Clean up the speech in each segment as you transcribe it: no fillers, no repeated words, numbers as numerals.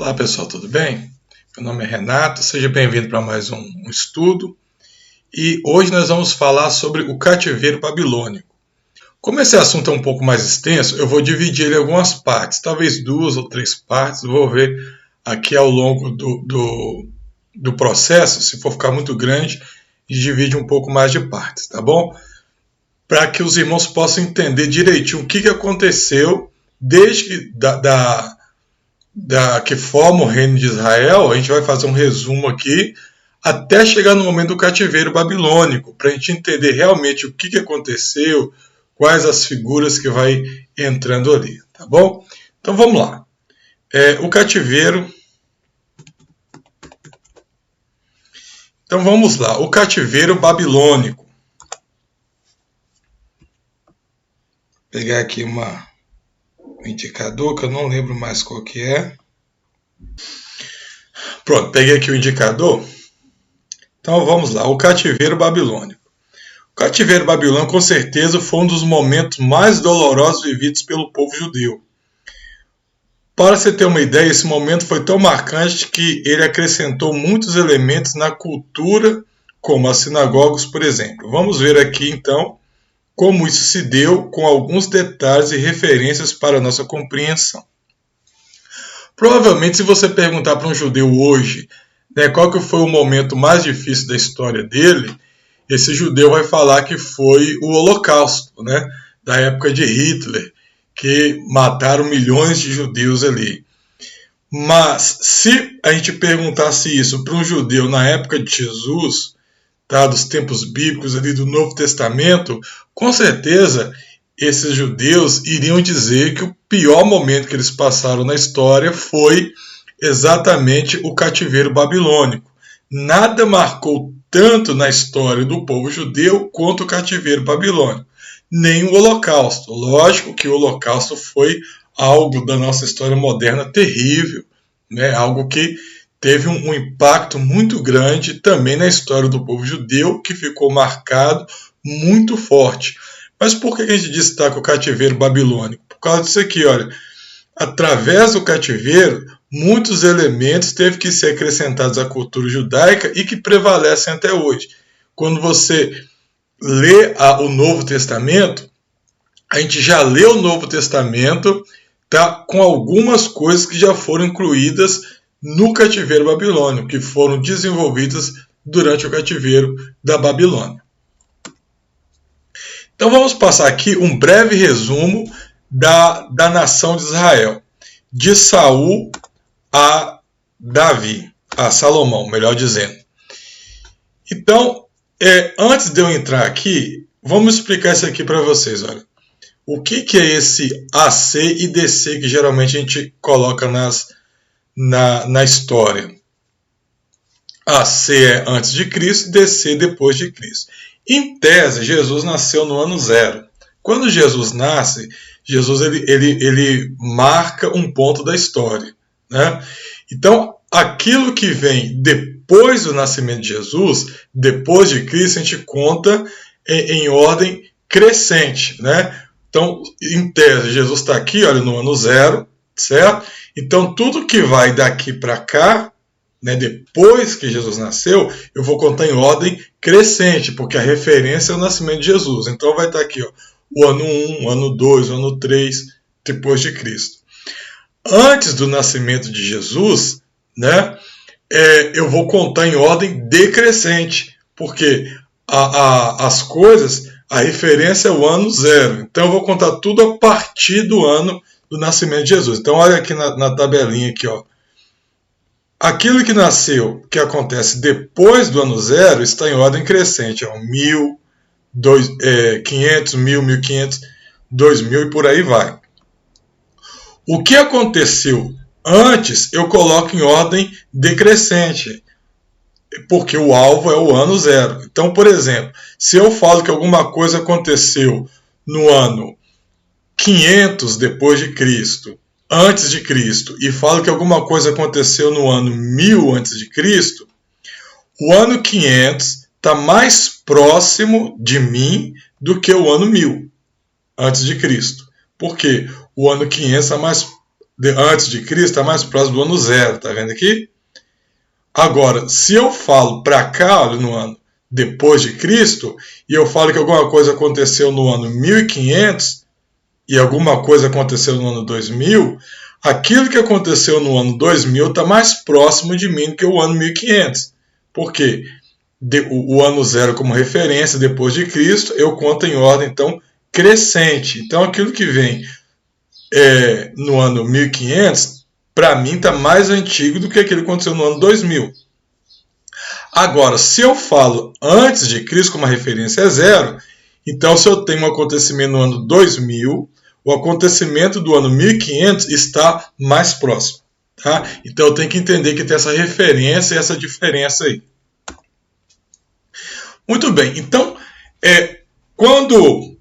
Olá pessoal, tudo bem? Meu nome é Renato, seja bem-vindo para mais um estudo. E hoje nós vamos falar sobre o cativeiro babilônico. Como esse assunto é um pouco mais extenso, eu vou dividir ele em algumas partes, talvez 2 ou 3 partes. Vou ver aqui ao longo do processo, se for ficar muito grande, a gente divide um pouco mais de partes, tá bom? Para que os irmãos possam entender direitinho o que aconteceu desde que que forma o reino de Israel. A gente vai fazer um resumo aqui até chegar no momento do cativeiro babilônico, para a gente entender realmente o que aconteceu, quais as figuras que vai entrando ali, tá bom? Então vamos lá. O cativeiro. Então vamos lá. O cativeiro babilônico. Vou pegar aqui um indicador que eu não lembro mais qual que é. Pronto, peguei aqui o indicador. Então vamos lá, o cativeiro babilônico. O cativeiro babilônico com certeza foi um dos momentos mais dolorosos vividos pelo povo judeu. Para você ter uma ideia, esse momento foi tão marcante que ele acrescentou muitos elementos na cultura, como as sinagogas, por exemplo. Vamos ver aqui então como isso se deu, com alguns detalhes e referências para a nossa compreensão. Provavelmente, se você perguntar para um judeu hoje, qual que foi o momento mais difícil da história dele, esse judeu vai falar que foi o Holocausto, da época de Hitler, que mataram milhões de judeus ali. Mas se a gente perguntasse isso para um judeu na época de Jesus, dos tempos bíblicos ali do Novo Testamento, com certeza esses judeus iriam dizer que o pior momento que eles passaram na história foi exatamente o cativeiro babilônico. Nada marcou tanto na história do povo judeu quanto o cativeiro babilônico. Nem o Holocausto. Lógico que o Holocausto foi algo da nossa história moderna terrível, algo que teve um impacto muito grande também na história do povo judeu, que ficou marcado muito forte. Mas por que a gente destaca o cativeiro babilônico? Por causa disso aqui, olha. Através do cativeiro, muitos elementos teve que ser acrescentados à cultura judaica e que prevalecem até hoje. Quando você lê o Novo Testamento, a gente já lê o Novo Testamento com algumas coisas que já foram incluídas no cativeiro babilônico, que foram desenvolvidas durante o cativeiro da Babilônia. Então vamos passar aqui um breve resumo da nação de Israel, de Saul a Salomão, melhor dizendo. Então, antes de eu entrar aqui, vamos explicar isso aqui para vocês. Olha. O que é esse AC e DC que geralmente a gente coloca na história? AC é antes de Cristo, DC depois de Cristo. Em tese, Jesus nasceu no ano 0. Quando Jesus nasce, Jesus ele marca um ponto da história. Então, aquilo que vem depois do nascimento de Jesus, depois de Cristo, a gente conta em ordem crescente. Então, em tese, Jesus está aqui, olha, no ano 0, certo? Então, tudo que vai daqui para cá, depois que Jesus nasceu, eu vou contar em ordem crescente, porque a referência é o nascimento de Jesus. Então vai estar aqui, o ano 1, o ano 2, o ano 3, depois de Cristo. Antes do nascimento de Jesus, eu vou contar em ordem decrescente, porque as coisas, a referência é o ano 0. Então eu vou contar tudo a partir do ano do nascimento de Jesus. Então olha aqui na tabelinha aqui, aquilo que nasceu, que acontece depois do ano 0, está em ordem crescente. 1000, 500, 1000, 1500, 2000 e por aí vai. O que aconteceu antes, eu coloco em ordem decrescente, porque o alvo é o ano 0. Então, por exemplo, se eu falo que alguma coisa aconteceu no ano 500 depois de Cristo, antes de Cristo, e falo que alguma coisa aconteceu no ano 1000 antes de Cristo, o ano 500 está mais próximo de mim do que o ano 1000 antes de Cristo. Por quê? O ano 500 está mais antes de Cristo está mais próximo do ano 0, tá vendo aqui? Agora, se eu falo para cá, olha, no ano depois de Cristo, e eu falo que alguma coisa aconteceu no ano 1500 e alguma coisa aconteceu no ano 2000, aquilo que aconteceu no ano 2000 está mais próximo de mim do que o ano 1500. Por quê? O ano 0 como referência depois de Cristo, eu conto em ordem, então, crescente. Então, aquilo que vem no ano 1500, para mim está mais antigo do que aquilo que aconteceu no ano 2000. Agora, se eu falo antes de Cristo como a referência é 0, então se eu tenho um acontecimento no ano 2000, o acontecimento do ano 1500 está mais próximo. Tá? Então eu tenho que entender que tem essa referência e essa diferença aí. Muito bem, então quando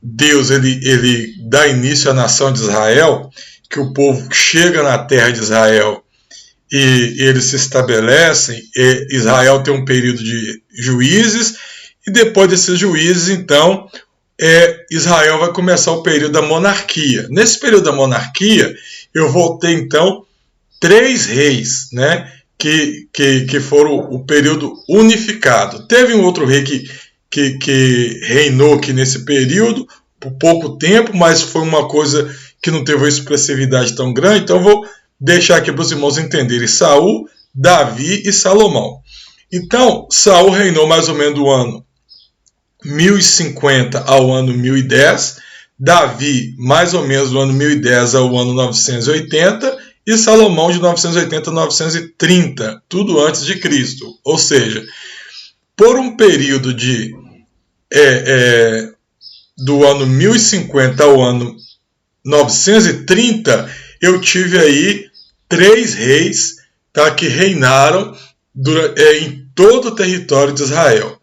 Deus ele dá início à nação de Israel, que o povo chega na terra de Israel e eles se estabelecem, Israel tem um período de juízes, e depois desses juízes, então, Israel vai começar o período da monarquia. Nesse período da monarquia, eu vou ter, então, 3 reis, né, que foram o período unificado. Teve um outro rei que reinou aqui nesse período, por pouco tempo, mas foi uma coisa que não teve uma expressividade tão grande, então eu vou deixar aqui para os irmãos entenderem: Saul, Davi e Salomão. Então, Saul reinou mais ou menos do ano 1050 ao ano 1010, Davi mais ou menos do ano 1010 ao ano 980, e Salomão de 980 a 930, tudo antes de Cristo. Ou seja, por um período do ano 1050 ao ano 930, eu tive aí 3 reis, tá, que reinaram em todo o território de Israel.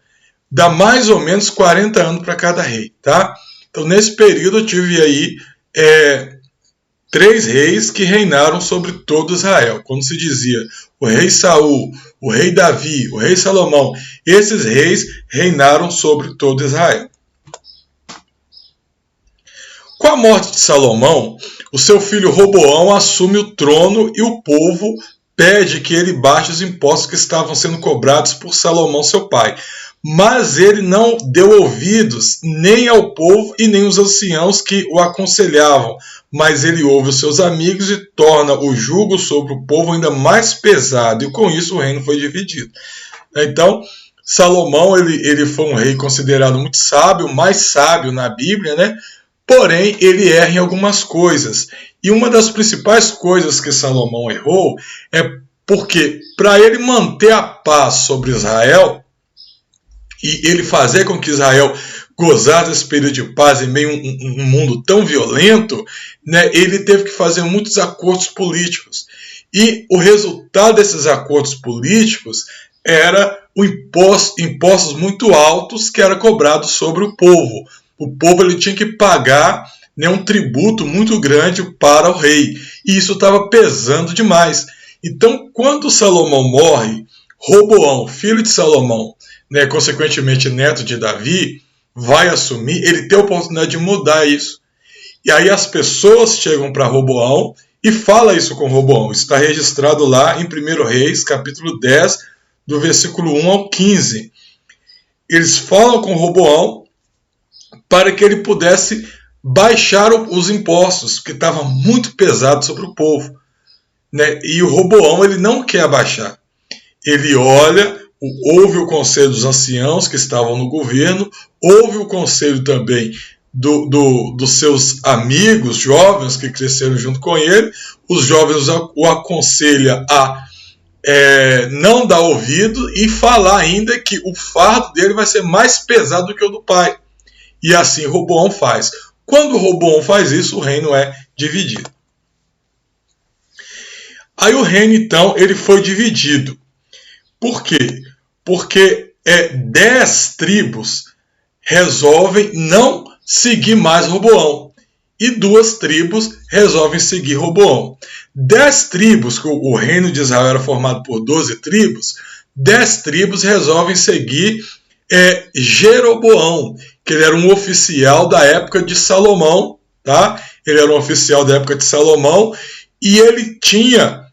Dá mais ou menos 40 anos para cada rei. Tá? Então, nesse período, eu tive aí 3 reis que reinaram sobre todo Israel. Como se dizia, o rei Saul, o rei Davi, o rei Salomão, esses reis reinaram sobre todo Israel. Com a morte de Salomão, o seu filho Roboão assume o trono e o povo pede que ele baixe os impostos que estavam sendo cobrados por Salomão, seu pai. Mas ele não deu ouvidos nem ao povo e nem aos anciãos que o aconselhavam, mas ele ouve os seus amigos e torna o jugo sobre o povo ainda mais pesado, e com isso o reino foi dividido. Então, Salomão ele foi um rei considerado muito sábio, mais sábio na Bíblia, né? Porém, ele erra em algumas coisas. E uma das principais coisas que Salomão errou é porque, para ele manter a paz sobre Israel, e ele fazer com que Israel gozasse desse período de paz em meio a um mundo tão violento, né, ele teve que fazer muitos acordos políticos. E o resultado desses acordos políticos era impostos muito altos que eram cobrados sobre o povo. O povo ele tinha que pagar, né, um tributo muito grande para o rei. E isso estava pesando demais. Então, quando Salomão morre, Roboão, filho de Salomão, né, consequentemente neto de Davi, vai assumir, ele tem a oportunidade de mudar isso. E aí as pessoas chegam para Roboão e falam isso com Roboão. Isso está registrado lá em 1 Reis, capítulo 10, do versículo 1 ao 15. Eles falam com Roboão para que ele pudesse baixar os impostos, que estavam muito pesados sobre o povo. Né? E o Roboão ele não quer abaixar. Ele olha, ouve o conselho dos anciãos que estavam no governo, ouve o conselho também dos seus amigos jovens que cresceram junto com ele. Os jovens o aconselham a não dar ouvido e falar ainda que o fardo dele vai ser mais pesado do que o do pai. E assim Roboão faz. Quando Roboão faz isso, o reino é dividido. Aí o reino, então, ele foi dividido. Por quê? Porque 10 tribos resolvem não seguir mais Roboão. E 2 tribos resolvem seguir Roboão. 10 tribos, que o reino de Israel era formado por 12 tribos, 10 tribos resolvem seguir Jeroboão, que ele era um oficial da época de Salomão, tá? Ele era um oficial da época de Salomão, e ele tinha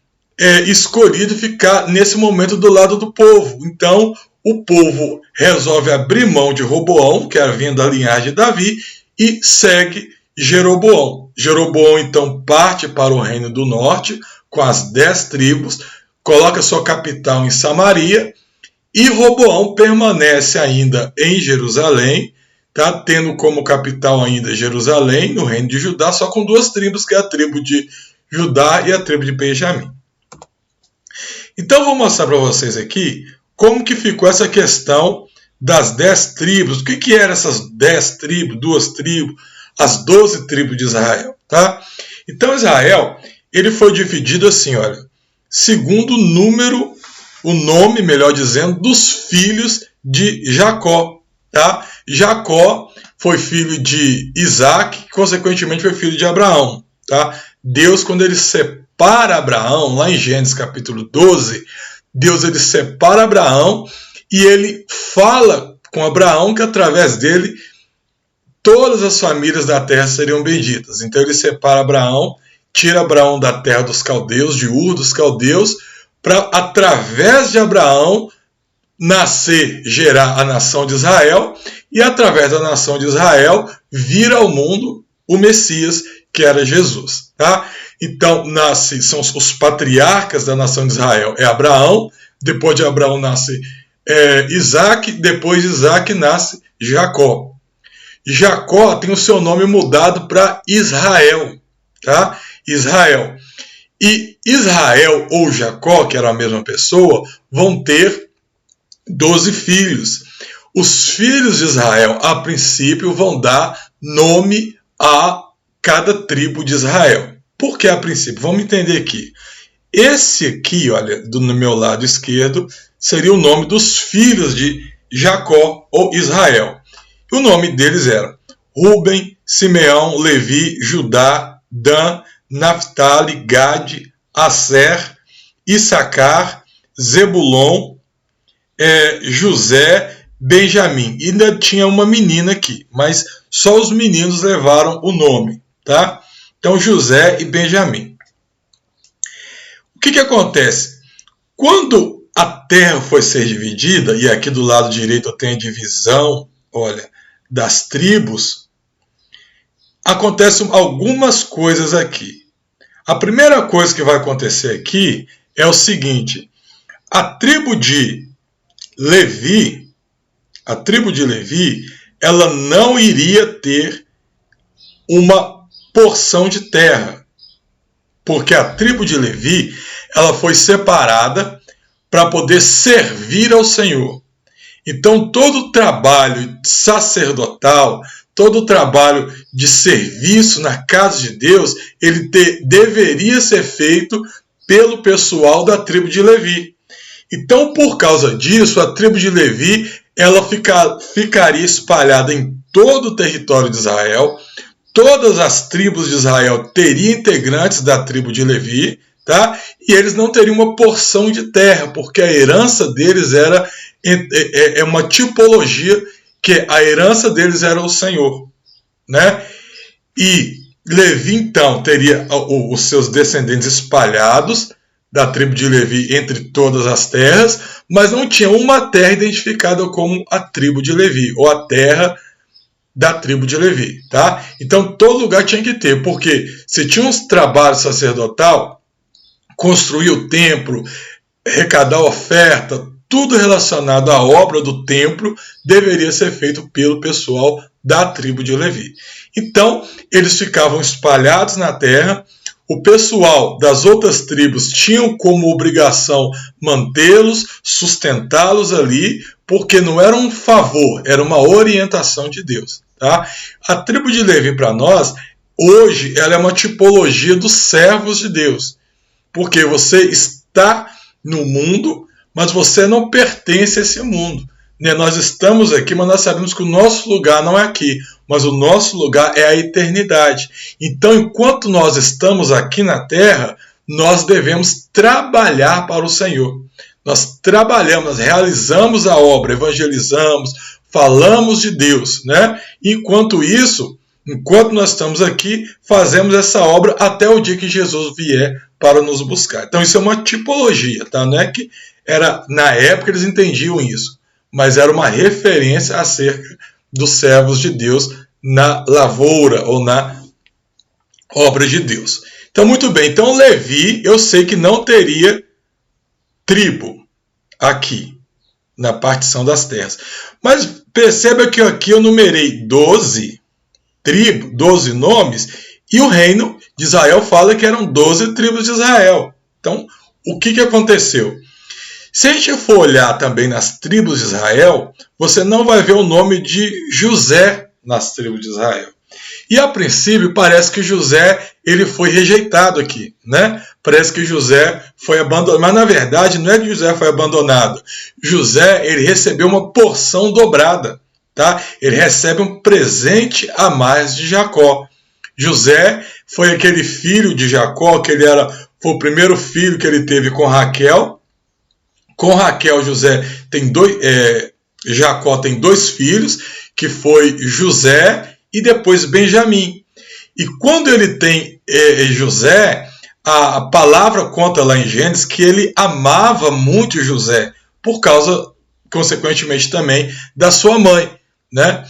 escolhido ficar nesse momento do lado do povo. Então o povo resolve abrir mão de Roboão, que era vindo da linhagem de Davi, e segue Jeroboão. Jeroboão então parte para o reino do norte com as 10 tribos, coloca sua capital em Samaria, e Roboão permanece ainda em Jerusalém, tá? Tendo como capital ainda Jerusalém, no reino de Judá, só com 2 tribos, que é a tribo de Judá e a tribo de Benjamim. Então vou mostrar para vocês aqui como que ficou essa questão das 10 tribos. O que eram essas 10 tribos, 2 tribos, as 12 tribos de Israel, tá? Então Israel, ele foi dividido assim, olha, segundo o nome, melhor dizendo, dos filhos de Jacó, tá? Jacó foi filho de Isaac, que consequentemente foi filho de Abraão, tá? Deus, quando ele separa Abraão, lá em Gênesis capítulo 12, Deus ele separa Abraão e ele fala com Abraão que através dele todas as famílias da terra seriam benditas. Então ele separa Abraão, tira Abraão da terra dos caldeus, de Ur dos caldeus, para através de Abraão gerar a nação de Israel, e através da nação de Israel vir ao mundo o Messias, que era Jesus, tá? Então são os patriarcas da nação de Israel, é Abraão, depois de Abraão nasce Isaac, depois de Isaac nasce Jacó. Jacó tem o seu nome mudado para Israel, tá? Israel. E Israel ou Jacó, que era a mesma pessoa, vão ter 12 filhos. Os filhos de Israel, a princípio, vão dar nome a cada tribo de Israel. Por que a princípio? Vamos entender aqui. Esse aqui, olha, no meu lado esquerdo, seria o nome dos filhos de Jacó ou Israel. O nome deles era Ruben, Simeão, Levi, Judá, Dan, Naftali, Gade, Asser, Issacar, Zebulon, José, Benjamim. E ainda tinha uma menina aqui, mas só os meninos levaram o nome, tá? Então José e Benjamim. O que acontece? Quando a terra foi ser dividida, e aqui do lado direito eu tenho a divisão, olha, das tribos, acontecem algumas coisas aqui. A primeira coisa que vai acontecer aqui é o seguinte: a tribo de Levi, ela não iria ter uma porção de terra, porque a tribo de Levi, ela foi separada para poder servir ao Senhor. Então todo o trabalho sacerdotal, todo o trabalho de serviço na casa de Deus, ele deveria ser feito pelo pessoal da tribo de Levi. Então, por causa disso, a tribo de Levi ela ficaria espalhada em todo o território de Israel. Todas as tribos de Israel teriam integrantes da tribo de Levi, tá? E eles não teriam uma porção de terra, porque a herança deles era uma tipologia que a herança deles era o Senhor, né? E Levi, então, teria os seus descendentes espalhados da tribo de Levi entre todas as terras, mas não tinha uma terra identificada como a tribo de Levi, ou a terra da tribo de Levi, tá? Então, todo lugar tinha que ter, porque se tinha um trabalho sacerdotal, construir o templo, arrecadar oferta, tudo relacionado à obra do templo deveria ser feito pelo pessoal da tribo de Levi. Então, eles ficavam espalhados na terra, o pessoal das outras tribos tinham como obrigação mantê-los, sustentá-los ali, porque não era um favor, era uma orientação de Deus. Tá? A tribo de Levi, para nós, hoje, ela é uma tipologia dos servos de Deus, porque você está no mundo, mas você não pertence a esse mundo. Nós estamos aqui, mas nós sabemos que o nosso lugar não é aqui, mas o nosso lugar é a eternidade. Então, enquanto nós estamos aqui na terra, nós devemos trabalhar para o Senhor. Nós trabalhamos, nós realizamos a obra, evangelizamos, falamos de Deus, né? Enquanto isso, Enquanto nós estamos aqui, fazemos essa obra até o dia que Jesus vier para nos buscar. Então isso é uma tipologia, tá? Não é que era, na época eles entendiam isso, mas era uma referência acerca dos servos de Deus na lavoura ou na obra de Deus. Então, muito bem. Então, Levi, eu sei que não teria tribo aqui, na partição das terras. Mas perceba que aqui eu numerei 12 tribos, 12 nomes, e o reino de Israel fala que eram 12 tribos de Israel. Então, o que aconteceu? Se a gente for olhar também nas tribos de Israel, você não vai ver o nome de José nas tribos de Israel. E a princípio parece que José ele foi rejeitado aqui, né? Parece que José foi abandonado, mas na verdade não é que José foi abandonado. José ele recebeu uma porção dobrada, tá? Ele recebe um presente a mais de Jacó. José foi aquele filho de Jacó que foi o primeiro filho que ele teve com Raquel. Com Raquel, Jacó tem 2 filhos, que foi José e depois Benjamim. E quando ele tem José, a palavra conta lá em Gênesis que ele amava muito José, por causa, consequentemente também, da sua mãe, né?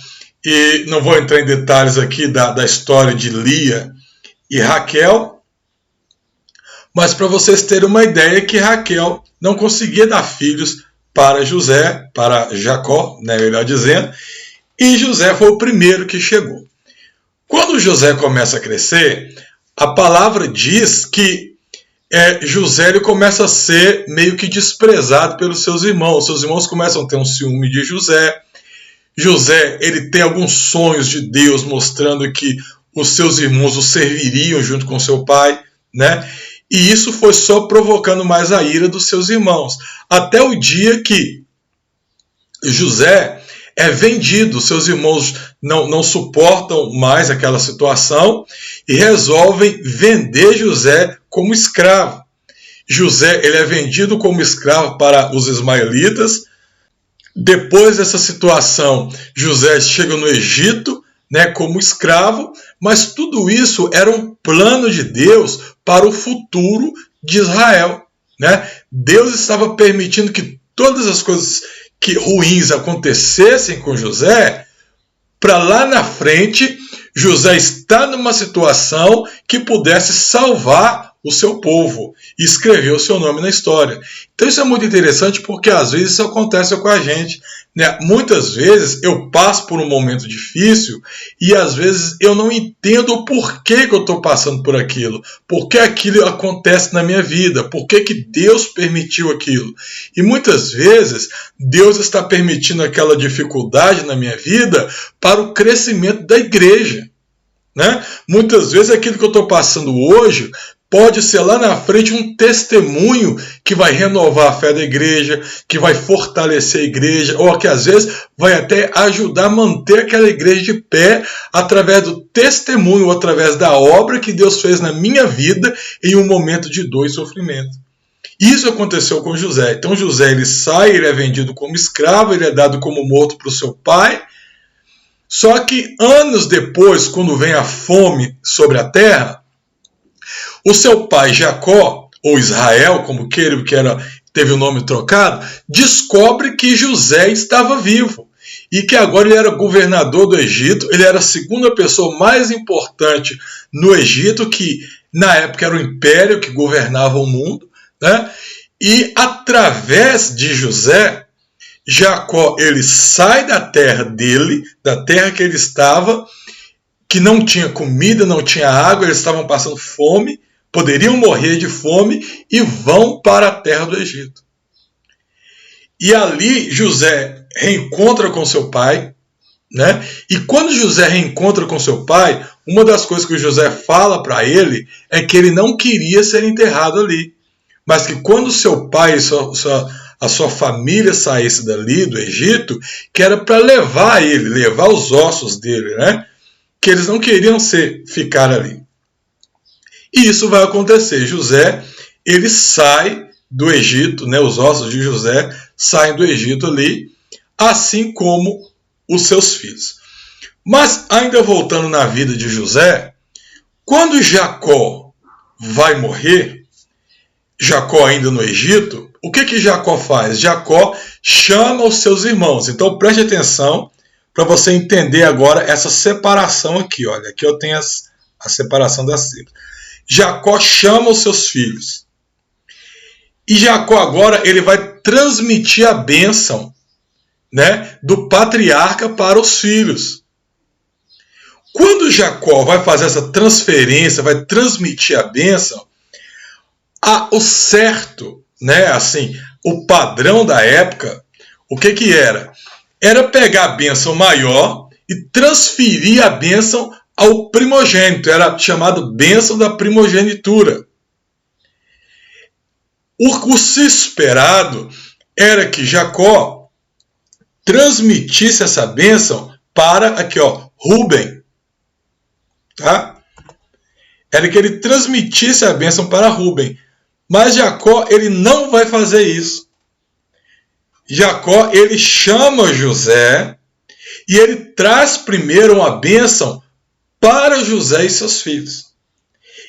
E não vou entrar em detalhes aqui da história de Lia e Raquel, mas para vocês terem uma ideia que Raquel não conseguia dar filhos para Jacó, né, melhor dizendo, e José foi o primeiro que chegou. Quando José começa a crescer, a palavra diz que José ele começa a ser meio que desprezado pelos seus irmãos. Seus irmãos começam a ter um ciúme de José. José ele tem alguns sonhos de Deus mostrando que os seus irmãos o serviriam junto com seu pai, né? E isso foi só provocando mais a ira dos seus irmãos. Até o dia que José é vendido, seus irmãos não suportam mais aquela situação e resolvem vender José como escravo. José ele é vendido como escravo para os ismaelitas. Depois dessa situação, José chega no Egito, né, como escravo, mas tudo isso era um plano de Deus para o futuro de Israel, né? Deus estava permitindo que todas as coisas ruins acontecessem com José, para lá na frente José estar numa situação que pudesse salvar o seu povo e escrever o seu nome na história. Então isso é muito interessante porque às vezes isso acontece com a gente, né? Muitas vezes eu passo por um momento difícil e às vezes eu não entendo o porquê que eu estou passando por aquilo, por que aquilo acontece na minha vida, por que Deus permitiu aquilo. E muitas vezes Deus está permitindo aquela dificuldade na minha vida para o crescimento da igreja, né? Muitas vezes aquilo que eu estou passando hoje pode ser lá na frente um testemunho que vai renovar a fé da igreja, que vai fortalecer a igreja, ou que às vezes vai até ajudar a manter aquela igreja de pé através do testemunho, ou através da obra que Deus fez na minha vida em um momento de dor e sofrimento. Isso aconteceu com José. Então José ele sai, ele é vendido como escravo, ele é dado como morto para o seu pai. Só que anos depois, quando vem a fome sobre a terra, o seu pai Jacó, ou Israel, como queira, que teve o nome trocado, descobre que José estava vivo e que agora ele era governador do Egito, ele era a segunda pessoa mais importante no Egito, que na época era o império que governava o mundo, né? E através de José, Jacó ele sai da terra dele, da terra que ele estava, que não tinha comida, não tinha água, eles estavam passando fome, poderiam morrer de fome e vão para a terra do Egito. E ali José reencontra com seu pai, né? E quando José reencontra com seu pai, uma das coisas que o José fala para ele é que ele não queria ser enterrado ali, mas que quando seu pai e a sua família saísse dali, do Egito, que era para levar os ossos dele, né? Que eles não queriam ficar ali. E isso vai acontecer. José, ele sai do Egito, né? Os ossos de José saem do Egito ali, assim como os seus filhos. Mas, ainda voltando na vida de José, quando Jacó vai morrer, Jacó ainda no Egito, o que Jacó faz? Jacó chama os seus irmãos. Então preste atenção para você entender agora essa separação aqui. Olha, aqui eu tenho a separação das tribos. Jacó chama os seus filhos. E Jacó agora ele vai transmitir a bênção, né, do patriarca para os filhos. Quando Jacó vai fazer essa transferência, vai transmitir a bênção, o certo, né, assim, o padrão da época, o que era? Era pegar a bênção maior e transferir a bênção ao primogênito. Era chamado bênção da primogenitura. O se esperado era que Jacó transmitisse essa bênção para, aqui ó, Rúben. Tá? Era que ele transmitisse a bênção para Rúben. Mas Jacó, ele não vai fazer isso. Jacó, ele chama José e ele traz primeiro uma bênção para José e seus filhos.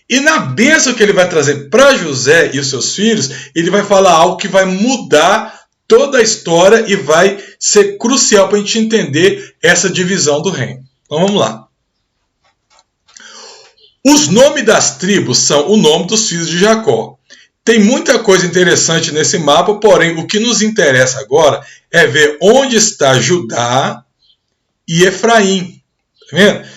E na bênção que ele vai trazer para José e os seus filhos, ele vai falar algo que vai mudar toda a história e vai ser crucial para a gente entender essa divisão do reino. Então vamos lá. Os nomes das tribos são o nome dos filhos de Jacó. Tem muita coisa interessante nesse mapa, porém o que nos interessa agora é ver onde está Judá e Efraim. Tá vendo?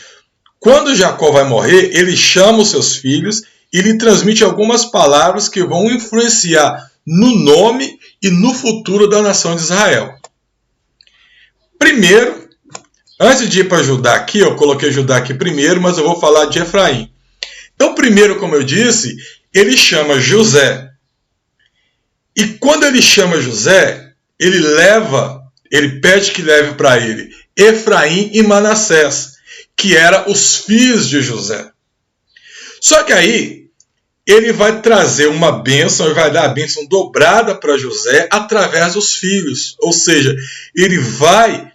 Quando Jacó vai morrer, ele chama os seus filhos e lhe transmite algumas palavras que vão influenciar no nome e no futuro da nação de Israel. Primeiro, antes de ir para Judá aqui, eu coloquei Judá aqui primeiro, mas eu vou falar de Efraim. Então, primeiro, como eu disse, ele chama José. E quando ele chama José, ele pede que leve para ele Efraim e Manassés, que eram os filhos de José. Só que aí, ele vai trazer uma bênção, ele vai dar a bênção dobrada para José através dos filhos. Ou seja, ele vai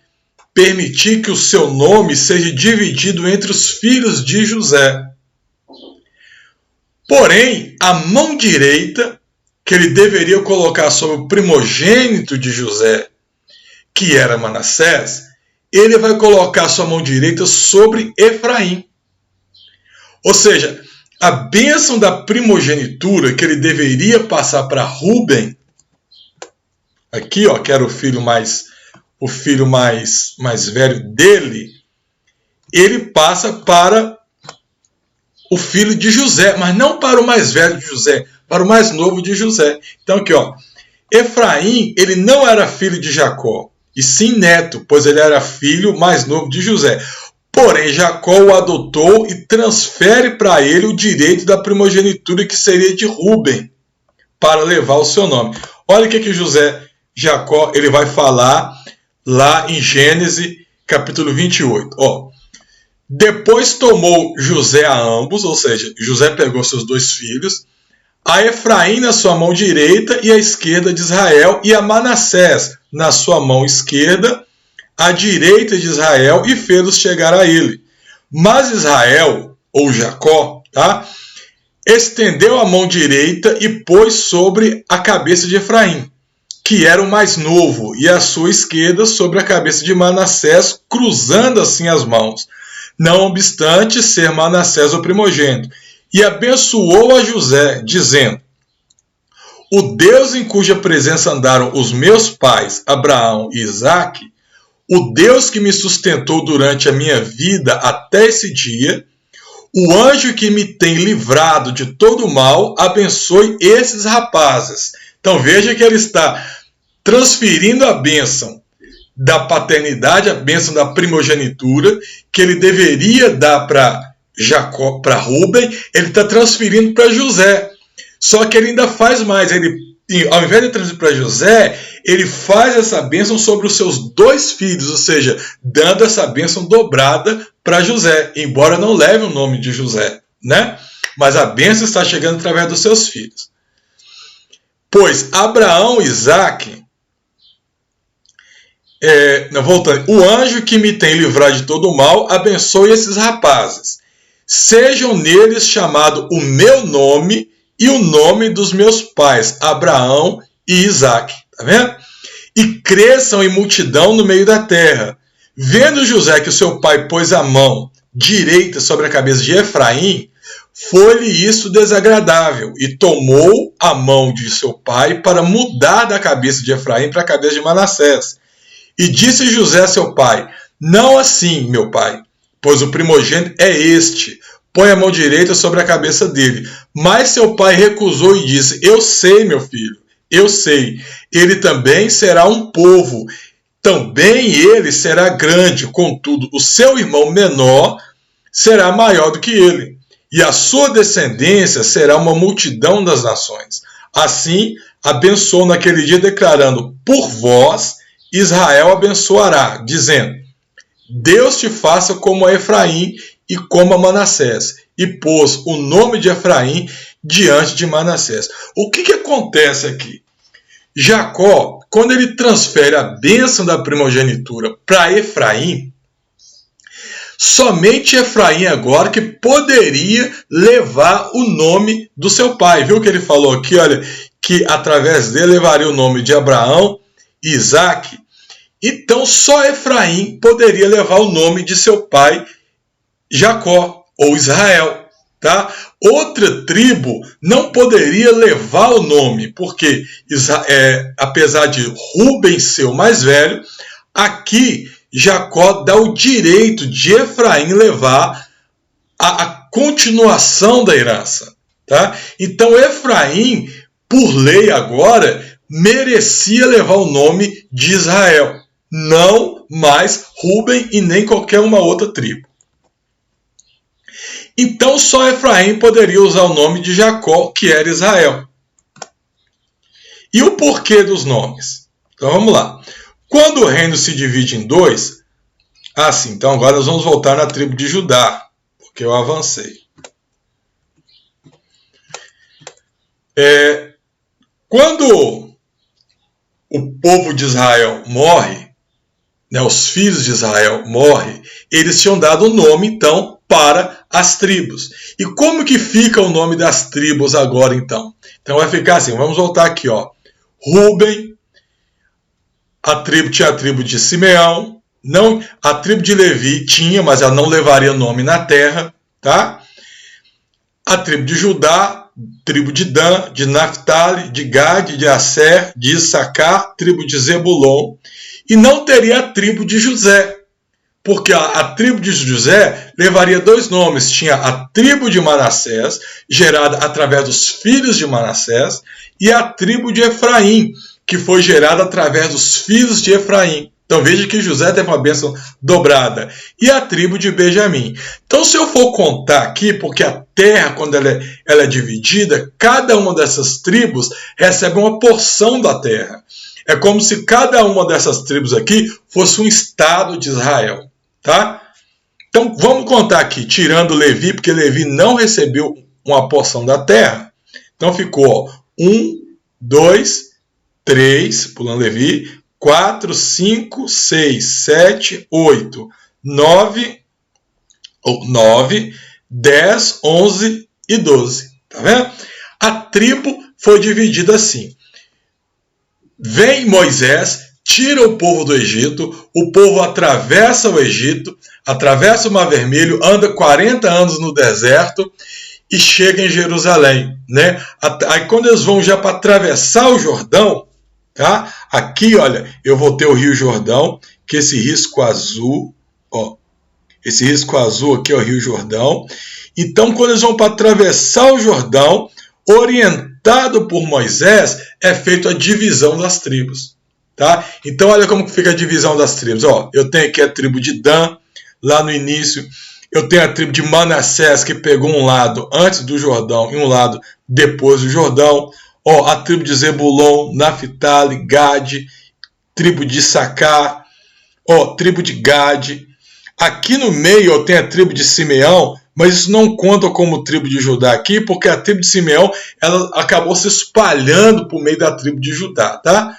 permitir que o seu nome seja dividido entre os filhos de José. Porém, a mão direita, que ele deveria colocar sobre o primogênito de José, que era Manassés, ele vai colocar sua mão direita sobre Efraim. Ou seja, a bênção da primogenitura que ele deveria passar para Rúben, aqui, ó, que era o filho mais velho dele, ele passa para o filho de José, mas não para o mais velho de José, para o mais novo de José. Então aqui, ó, Efraim, ele não era filho de Jacó, e sim neto, pois ele era filho mais novo de José. Porém, Jacó o adotou e transfere para ele o direito da primogenitura que seria de Rúben, para levar o seu nome. Olha o que Jacó, ele vai falar lá em Gênesis, capítulo 28. Ó, depois tomou José a ambos, ou seja, José pegou seus dois filhos, a Efraim na sua mão direita e a esquerda de Israel, e a Manassés na sua mão esquerda, à direita de Israel, e fê-los chegar a ele. Mas Israel, ou Jacó, tá, estendeu a mão direita e pôs sobre a cabeça de Efraim, que era o mais novo, e a sua esquerda sobre a cabeça de Manassés, cruzando assim as mãos, não obstante ser Manassés o primogênito. E abençoou a José, dizendo: o Deus em cuja presença andaram os meus pais, Abraão e Isaque, o Deus que me sustentou durante a minha vida até esse dia, o anjo que me tem livrado de todo mal, abençoe esses rapazes. Então veja que ele está transferindo a bênção da paternidade, a bênção da primogenitura, que ele deveria dar para Jacó, para Rúben, ele está transferindo para José. Só que ele ainda faz mais. Ele, ao invés de transferir para José, ele faz essa bênção sobre os seus dois filhos, ou seja, dando essa bênção dobrada para José, embora não leve o nome de José, né? Mas a bênção está chegando através dos seus filhos. Pois Abraão e Isaque, voltando, o anjo que me tem livrado de todo o mal, abençoe esses rapazes. Sejam neles chamado o meu nome e o nome dos meus pais, Abraão e Isaque. Tá vendo? E cresçam em multidão no meio da terra. Vendo José que o seu pai pôs a mão direita sobre a cabeça de Efraim, foi-lhe isso desagradável, e tomou a mão de seu pai para mudar da cabeça de Efraim para a cabeça de Manassés. E disse José a seu pai: não assim, meu pai, pois o primogênito é este. Põe a mão direita sobre a cabeça dele. Mas seu pai recusou e disse: eu sei, meu filho, eu sei. Ele também será um povo. Também ele será grande, contudo, o seu irmão menor será maior do que ele. E a sua descendência será uma multidão das nações. Assim, abençoou naquele dia, declarando: por vós Israel abençoará, dizendo: Deus te faça como a Efraim e como a Manassés. E pôs o nome de Efraim diante de Manassés. O que acontece aqui? Jacó, quando ele transfere a bênção da primogenitura para Efraim, somente Efraim agora que poderia levar o nome do seu pai. Viu que ele falou aqui, olha, que através dele levaria o nome de Abraão e Isaque. Então só Efraim poderia levar o nome de seu pai Jacó ou Israel. Tá? Outra tribo não poderia levar o nome, porque apesar de Rubem ser o mais velho, aqui Jacó dá o direito de Efraim levar a continuação da herança. Tá? Então Efraim, por lei agora, merecia levar o nome de Israel, não mais Rubem e nem qualquer uma outra tribo. Então só Efraim poderia usar o nome de Jacó, que era Israel. E o porquê dos nomes? Então vamos lá. Quando o reino se divide em dois... sim, então agora nós vamos voltar na tribo de Judá, porque eu avancei. Quando o povo de Israel morre, os filhos de Israel morrem, eles tinham dado o nome, então, para as tribos. E como que fica o nome das tribos agora, então? Então vai ficar assim, vamos voltar aqui, ó. Rubem, tinha a tribo de Simeão, a tribo de Levi tinha, mas ela não levaria nome na terra, tá? A tribo de Judá, tribo de Dan, de Naphtali, de Gad, de Asser, de Issacar, tribo de Zebulon, e não teria a tribo de José, porque a tribo de José levaria dois nomes. Tinha a tribo de Manassés, gerada através dos filhos de Manassés, e a tribo de Efraim, que foi gerada através dos filhos de Efraim. Então veja que José teve uma bênção dobrada. E a tribo de Benjamim. Então se eu for contar aqui, porque a terra, quando ela é dividida, cada uma dessas tribos recebe uma porção da terra. É como se cada uma dessas tribos aqui fosse um estado de Israel. Tá? Então vamos contar aqui, tirando Levi, porque Levi não recebeu uma porção da terra. Então ficou 1, 2, 3, pulando Levi, 4, 5, 6, 7, 8, 9, 10, 11 e 12. Tá vendo? A tribo foi dividida assim. Vem Moisés, tira o povo do Egito, o povo atravessa o Egito, atravessa o Mar Vermelho, anda 40 anos no deserto e chega em Jerusalém. Né? Aí quando eles vão já para atravessar o Jordão, tá? Aqui, olha, eu vou ter o Rio Jordão, que esse risco azul, ó, esse risco azul aqui é o Rio Jordão. Então, quando eles vão para atravessar o Jordão, orientado por Moisés, é feita a divisão das tribos. Tá? Então, olha como fica a divisão das tribos. Ó, eu tenho aqui a tribo de Dan, lá no início. Eu tenho a tribo de Manassés, que pegou um lado antes do Jordão e um lado depois do Jordão. Ó, a tribo de Zebulon, Naphtali, Gad, tribo de Issacar, ó, tribo de Gad. Aqui no meio eu tenho a tribo de Simeão, mas isso não conta como tribo de Judá aqui, porque a tribo de Simeão ela acabou se espalhando por meio da tribo de Judá, tá?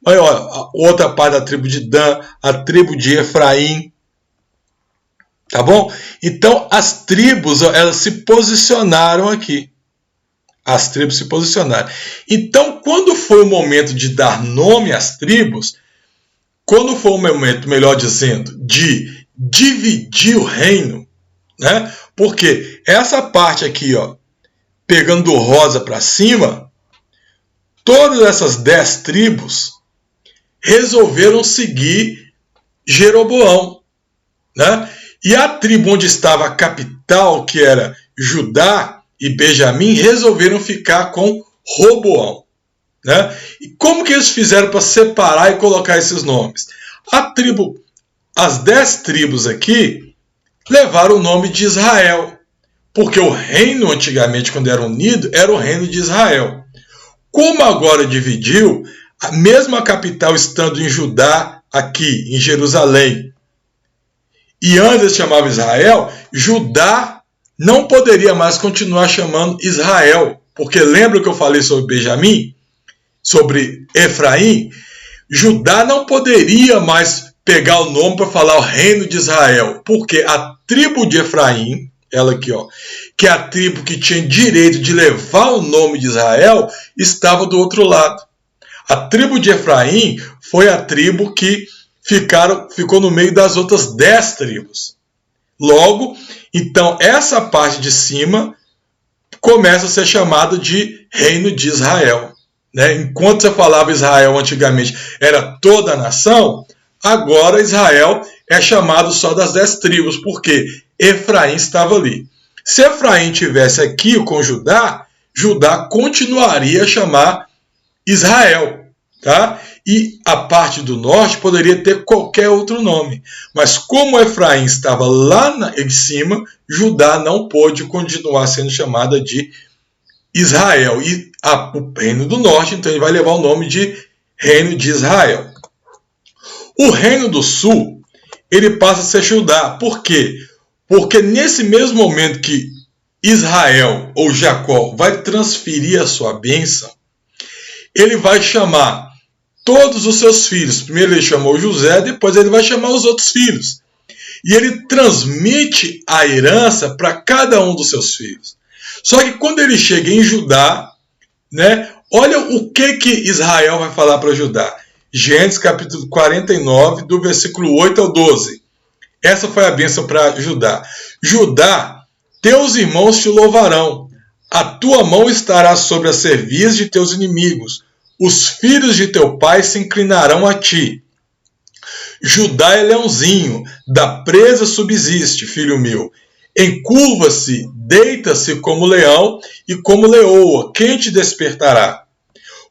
Olha, a outra parte da tribo de Dan, a tribo de Efraim. Tá bom? Então, as tribos, elas se posicionaram aqui. As tribos se posicionaram. Então, quando foi o momento de dar nome às tribos, quando foi o momento, melhor dizendo, de dividir o reino, né? Porque essa parte aqui, ó, pegando do rosa para cima, todas essas 10 tribos resolveram seguir Jeroboão, né? E a tribo onde estava a capital, que era Judá e Benjamim, resolveram ficar com Roboão, né? E como que eles fizeram para separar e colocar esses nomes? As 10 tribos aqui levaram o nome de Israel, porque o reino antigamente, quando era unido, era o reino de Israel. Como agora dividiu, mesmo a capital estando em Judá, aqui em Jerusalém, e antes chamava Israel, Judá não poderia mais continuar chamando Israel, porque lembra que eu falei sobre Benjamim, sobre Efraim? Judá não poderia mais pegar o nome para falar o reino de Israel, porque a tribo de Efraim, ela aqui, ó, que é a tribo que tinha direito de levar o nome de Israel, estava do outro lado. A tribo de Efraim foi a tribo que ficou no meio das outras 10 tribos. Logo, então, essa parte de cima começa a ser chamada de Reino de Israel, né? Enquanto você falava Israel antigamente era toda a nação, agora Israel é chamado só das 10 tribos, porque Efraim estava ali. Se Efraim tivesse aqui com Judá, Judá continuaria a chamar Israel, tá? E a parte do norte poderia ter qualquer outro nome. Mas como Efraim estava lá em cima, Judá não pôde continuar sendo chamada de Israel. E o reino do norte, então, ele vai levar o nome de Reino de Israel. O reino do sul, ele passa a ser Judá. Por quê? Porque nesse mesmo momento que Israel, ou Jacó, vai transferir a sua bênção, ele vai chamar todos os seus filhos. Primeiro ele chamou José, depois ele vai chamar os outros filhos. E ele transmite a herança para cada um dos seus filhos. Só que quando ele chega em Judá, né, olha o que Israel vai falar para Judá. Gênesis capítulo 49, do versículo 8 ao 12. Essa foi a bênção para Judá. Judá, teus irmãos te louvarão. A tua mão estará sobre a cerviz de teus inimigos. Os filhos de teu pai se inclinarão a ti. Judá é leãozinho, da presa subsiste, filho meu. Encurva-se, deita-se como leão e como leoa. Quem te despertará?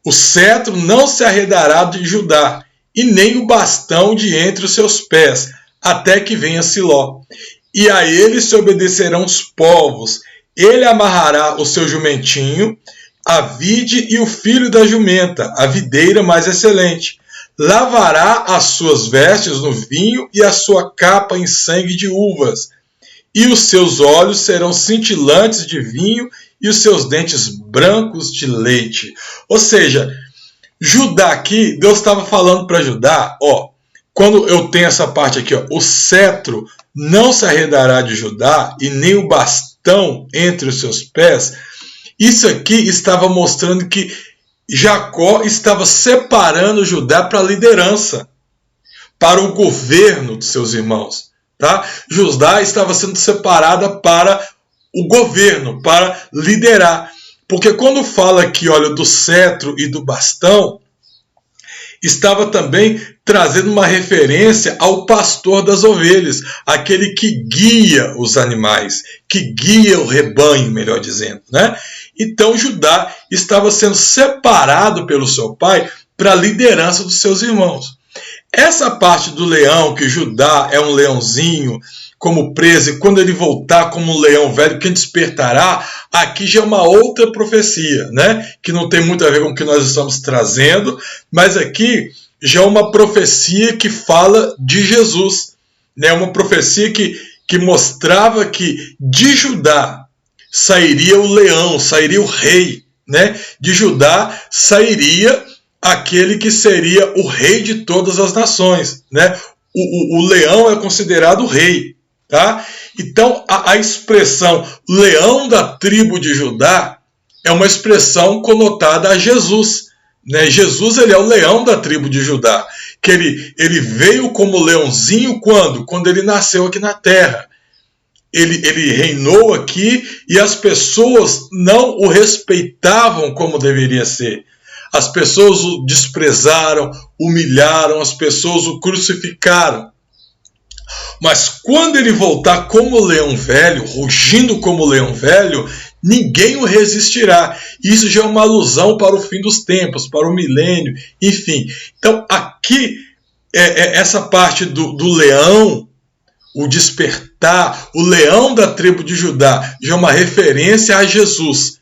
O cetro não se arredará de Judá, e nem o bastão de entre os seus pés, até que venha Siló. E a ele se obedecerão os povos. Ele amarrará o seu jumentinho, a vide e o filho da jumenta, a videira mais excelente. Lavará as suas vestes no vinho e a sua capa em sangue de uvas. E os seus olhos serão cintilantes de vinho e os seus dentes brancos de leite. Ou seja, Judá aqui, Deus estava falando para Judá, ó, quando eu tenho essa parte aqui, ó, o cetro não se arredará de Judá e nem o bastão entre os seus pés. Isso aqui estava mostrando que Jacó estava separando Judá para a liderança, para o governo de seus irmãos. Tá? Judá estava sendo separada para o governo, para liderar. Porque quando fala aqui, olha, do cetro e do bastão, estava também trazendo uma referência ao pastor das ovelhas, aquele que guia os animais, que guia o rebanho, melhor dizendo, né? Então Judá estava sendo separado pelo seu pai para a liderança dos seus irmãos. Essa parte do leão, que Judá é um leãozinho, como preso, e quando ele voltar como um leão velho, quem despertará, aqui já é uma outra profecia, né? Que não tem muito a ver com o que nós estamos trazendo, mas aqui já é uma profecia que fala de Jesus, né? Uma profecia que mostrava que de Judá sairia o leão, sairia o rei, né? De Judá sairia aquele que seria o rei de todas as nações, né? O leão é considerado rei, tá? Então, a expressão leão da tribo de Judá é uma expressão conotada a Jesus, né? Jesus, ele é o leão da tribo de Judá, que ele veio como leãozinho quando ele nasceu aqui na terra. Ele reinou aqui e as pessoas não o respeitavam como deveria ser. As pessoas o desprezaram, humilharam, as pessoas o crucificaram. Mas quando ele voltar como leão velho, rugindo como leão velho, ninguém o resistirá. Isso já é uma alusão para o fim dos tempos, para o milênio, enfim. Então aqui, essa parte do leão, o despertar, o leão da tribo de Judá, já é uma referência a Jesus,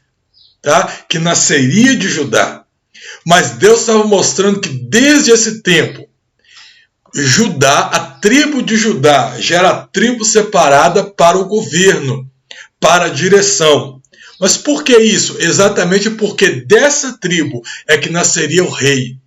tá? Que nasceria de Judá. Mas Deus estava mostrando que desde esse tempo, Judá, a tribo de Judá, já era a tribo separada para o governo, para a direção. Mas por que isso? Exatamente porque dessa tribo é que nasceria o rei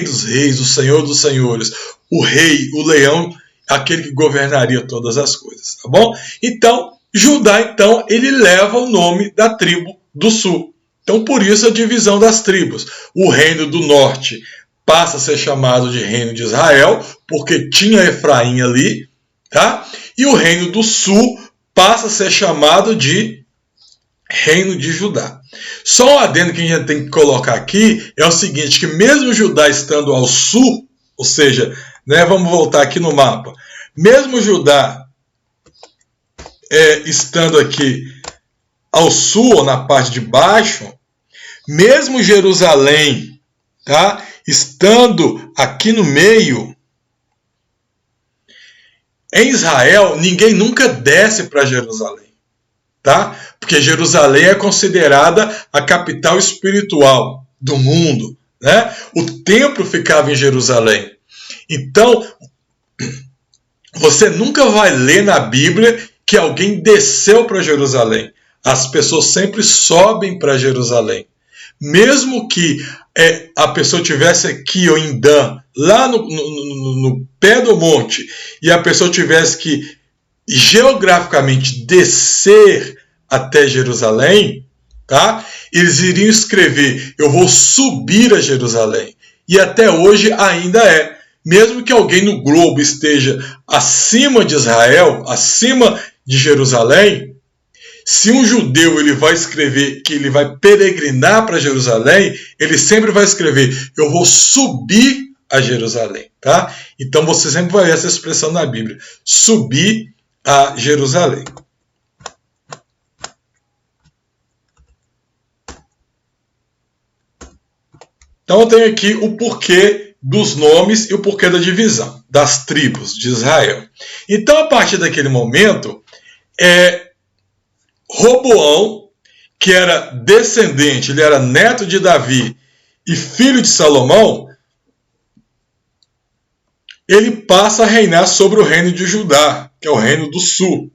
dos reis, o senhor dos senhores, o rei, o leão, aquele que governaria todas as coisas, tá bom? Então, Judá, então, ele leva o nome da tribo do sul. Então, por isso a divisão das tribos. O reino do norte passa a ser chamado de reino de Israel, porque tinha Efraim ali, tá? E o reino do sul passa a ser chamado de reino de Judá. Só um adendo que a gente tem que colocar aqui é o seguinte, que mesmo Judá estando ao sul, ou seja, né, vamos voltar aqui no mapa, mesmo Judá estando aqui ao sul, ou na parte de baixo, mesmo Jerusalém, tá, estando aqui no meio, em Israel, ninguém nunca desce para Jerusalém, tá? Porque Jerusalém é considerada a capital espiritual do mundo, né? O templo ficava em Jerusalém. Então, você nunca vai ler na Bíblia que alguém desceu para Jerusalém. As pessoas sempre sobem para Jerusalém. Mesmo que a pessoa tivesse aqui ou em Dan, lá no pé do monte, e a pessoa tivesse que geograficamente descer até Jerusalém, tá? Eles iriam escrever, eu vou subir a Jerusalém. E até hoje ainda é. Mesmo que alguém no globo esteja acima de Israel, acima de Jerusalém, se um judeu ele vai escrever que ele vai peregrinar para Jerusalém, ele sempre vai escrever, eu vou subir a Jerusalém, tá? Então você sempre vai ver essa expressão na Bíblia, subir a Jerusalém. Então eu tenho aqui o porquê dos nomes e o porquê da divisão das tribos de Israel. Então, a partir daquele momento, Roboão, que era descendente, ele era neto de Davi e filho de Salomão, ele passa a reinar sobre o reino de Judá, que é o reino do sul.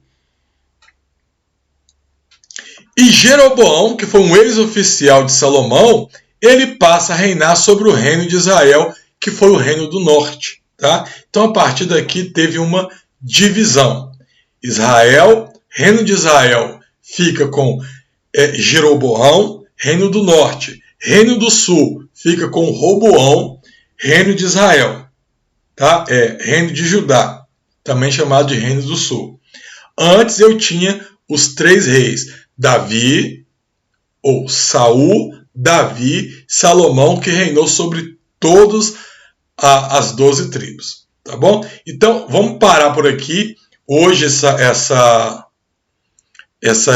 E Jeroboão, que foi um ex-oficial de Salomão, ele passa a reinar sobre o reino de Israel, que foi o reino do norte. Tá? Então, a partir daqui, teve uma divisão. Israel, reino de Israel, fica com Jeroboão, reino do norte. Reino do sul fica com Roboão, reino de Israel. Tá? Reino de Judá, também chamado de reino do sul. Antes eu tinha os 3 reis, Davi, ou Saul, Davi, Salomão, que reinou sobre todas as 12 tribos. Tá bom? Então, vamos parar por aqui. Hoje essa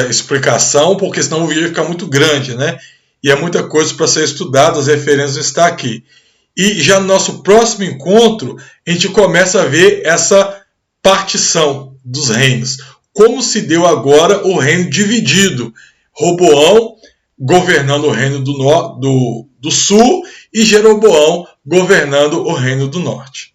explicação, porque senão o vídeo vai ficar muito grande, né? E é muita coisa para ser estudada, as referências estão aqui. E já no nosso próximo encontro, a gente começa a ver essa partição dos reinos. Como se deu agora o reino dividido. Roboão governando o reino do sul e Jeroboão governando o reino do norte.